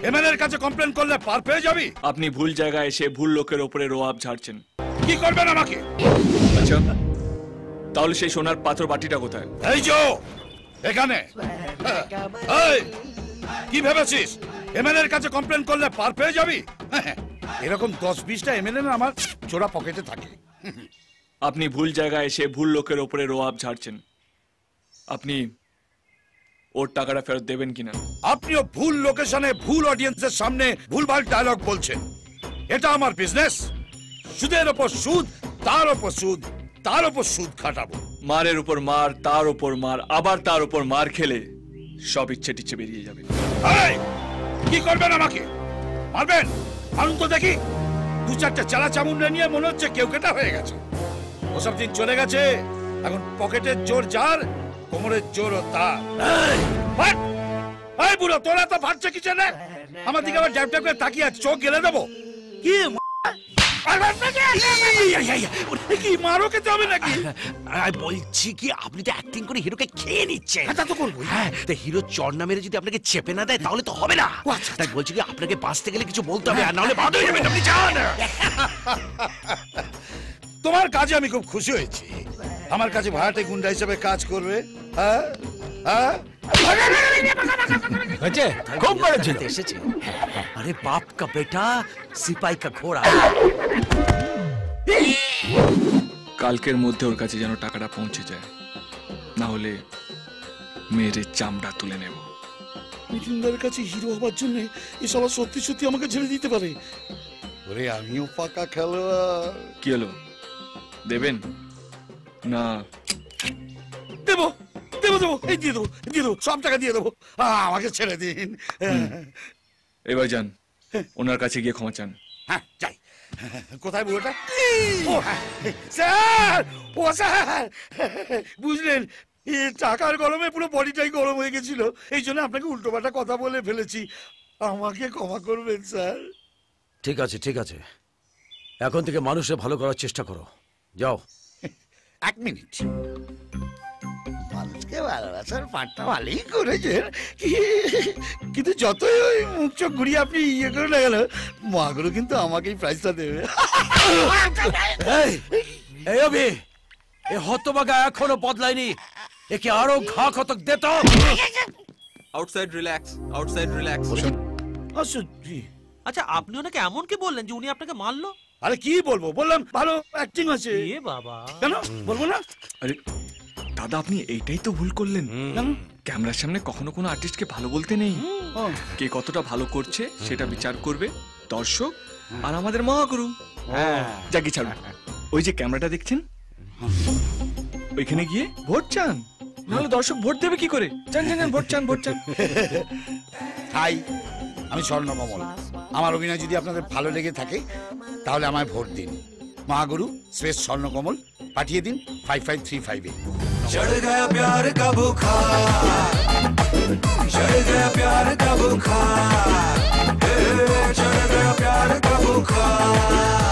এমএলএর কাছে কমপ্লেন করলে পার পেয়ে যাবি। আপনি ভুল জায়গায় এসে ভুল লোকের উপরে রোয়াব ঝাড়ছেন। কি করবেন আমাকে? আচ্ছা, তাহলে সেই সোনার পাথর বাটিটা কোথায়? এই যে এখানে। এই কি ভেবেছিস এমএলএর কাছে কমপ্লেন করলে পার পেয়ে যাবি? এরকম 10-20টা এমএলএ আমার চোরা পকেটে থাকে। আপনি ভুল জায়গায় এসে ভুল লোকের উপরে রোয়াব ঝাড়ছেন। আপনি ওর টাকাটা ফেরত দেবেন কিনা? আপনিও ভুল লোকেশনে ভুল অডিয়েন্সের সামনে ভুলভাল ডায়লগ বলছেন। এটা আমার বিজনেস। সুদের উপর সুদ, তার উপর সুদ, তার উপর সুদ খাটাবো। মারের উপর মার, তার উপর মার, আবার তার উপর মার খেলে সব ইচ্ছে টিচ্ছে বেরিয়ে যাবে। কি করবেন আমাকে? মারবেন? মারুন তো দেখি। 2-4টে চালা চামুন্ডা নিয়ে মনে হচ্ছে কেউ কেটা হয়ে গেছে। ওসব দিন চলে গেছে। এখন পকেটের জোর যার, কোমরের জোর তার। এই বুড়ো, তোরা তো ফাটছে কিছু না। আমার দিকে আবার ড্যাপ ড্যাপ করে তাকিয়ে আছে, চোখ গেলে দেবো কি? কি মারো খেতে হবে নাকি? বলছি কি, আপনি তো অ্যাক্টিং করে হিরোকে খেয়ে নিচ্ছেন। তা তো করবো। হ্যাঁ, তো হিরো চর না মেরে যদি আপনাকে চেপে না দেয় তাহলে তো হবে না। তাই বলছি কি, আপনাকে বাঁচতে গেলে কিছু বলতে হবে, আর নাহলে বাদ হয়ে যাবেন। আপনি যান। তোমার কাজে আমি খুব খুশি হয়েছি। আমার কাছে ভাড়াটে গুন্ডা হিসেবে কাজ করবে। হ্যাঁ হ্যাঁ, খুব করেছে এসেছে। আরে বাপ কা বেটা, সিপাই কা ঘোড়া। কালকের মধ্যে ওর কাছে যেন টাকাটা পৌঁছে যায়, না হলে মেয়ের চামড়া তুলে নেব। মিঠুনদার কাছে হিরো হবার জন্য এসব সত্যি সত্যি আমাকে ছেড়ে দিতে পারে। ওরে আমিও পাকা খেলোয়াড়। কি হলো, দেবেন না? দেবো দেবো দেবো, এই দিয়ে দেবো, দিয়ে দেবো, সব টাকা দিয়ে দেবো। আমাকে ছেড়ে দিন। এবার যান, ওনার কাছে গিয়ে ক্ষমা চান। হ্যাঁ যাই। কোথায় বুড়োটা? ও স্যার, ও স্যার, বুঝলেন টাকার গরমে পুরো বডিটাই গরম হয়ে গেছিল, এই জন্য আপনাকে উল্টোপাল্টা কথা বলে ফেলেছি। আমাকে ক্ষমা করবেন স্যার। ঠিক আছে ঠিক আছে, এখন থেকে মানুষের ভালো করার চেষ্টা করো। যাও। 1 মিনিট। মানুষকে ভালোবাসার পাঠটা ভালোই করেছেন, কিন্তু যতই ওই মুখ চোখ ঘুরিয়ে আপনি ইয়ে করে না গেল, মাগুলো কিন্তু আমাকেই প্রাইজটা দেবে। এই অভি, এই হতভাগা এখনো বদলায়নি। একে আরো ঘা কতক দে তো। Outside relax, outside relax. আচ্ছা, আপনি ওনাকে এমন কি বললেন যে উনি আপনাকে মারলো? আরে কি বলবো, বললাম ভালো অ্যাক্টিং আছে। এ বাবা, কেন বলবো না? আরে দাদা, আপনি এইটাই তো ভুল করলেন। ক্যামেরার সামনে কখনো কোনো আর্টিস্টকে ভালো বলতে নেই। কে কতটা ভালো করছে সেটা বিচার করবে দর্শক আর আমাদের মহাগুরু। যাকে ছাড়ুন, ওই যে ক্যামেরাটা দেখছেন, ওইখানে গিয়ে ভোট চান, নাহলে দর্শক ভোট দেবে কি করে? চান চান চান, ভোট চান, ভোট চান। হাই, আমি স্বর্ণকমল। আমার অভিনয় যদি আপনাদের ভালো লেগে থাকে তাহলে আমায় ভোট দিন। মহাগুরু স্পেস স্বর্ণকমল পাঠিয়ে দিন 5535-এ। चढ़ गया प्यार का बुखार, चढ़ गया प्यार का बुखार, चढ़ गया प्यार का बुखार।